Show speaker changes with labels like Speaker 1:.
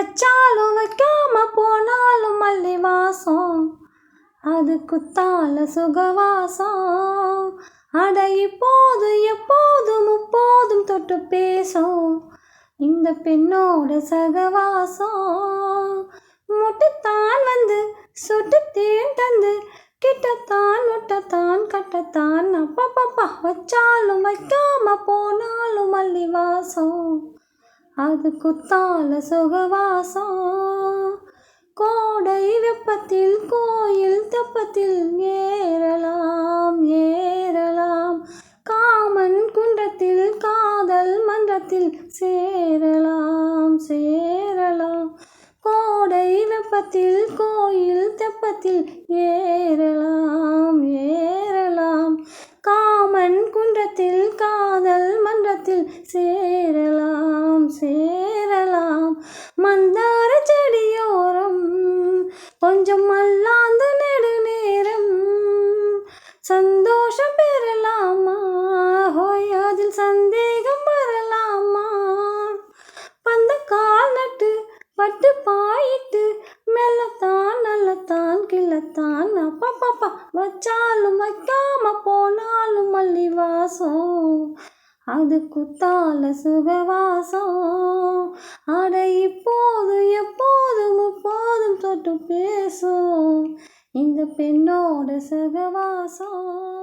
Speaker 1: வச்சாலும் வைக்காம போனாலும் மல்லி வாசம், அது குத்தால சுகவாசம். அட இப்போது எப்போதும் முப்போதும் தொட்டு பேசும் இந்த பெண்ணோட சகவாசம். முட்டுத்தான் வந்து சுட்டு தேன் தந்து கிட்டத்தான் முட்டத்தான் கட்டத்தான் அப்பப்பப்பா வச்சாலும் வைக்காம போனாலும் மல்லி வாசம், அது குத்தால சுகவாசம். கோடை வெப்பத்தில் கோயில் தெப்பத்தில் ஏறலாம் ஏறலாம், காமன் குன்றத்தில் காதல் மன்றத்தில் சேரலாம் சேரலாம். கோடை வெப்பத்தில் கோயில் தெப்பத்தில் ஏறலாம் ஏறலாம், காமன் குன்றத்தில் காதல் மன்றத்தில் சேரலாம் சேரலாம். மந்தார செடியோரம் கொஞ்சம் மல்லாந்து நெடுநேரம் சந்தோஷம் பெறலாமா, ஹோய் அதில் சந்தேகம் வரலாமா. பந்த கால் நட்டு பட்டு பாயிட்டு மெல்லத்தான் நல்லத்தான் கிள்ளத்தான் அப்பப்பப்பா வச்சாலும் வைக்காம போனாலும் மல்லி வாசம், அது குத்தால சுகவாசம். அட இப்போது எப்போதும் முப்போதும் தொட்டு பேசும் இந்த பெண்ணோட சகவாசம்.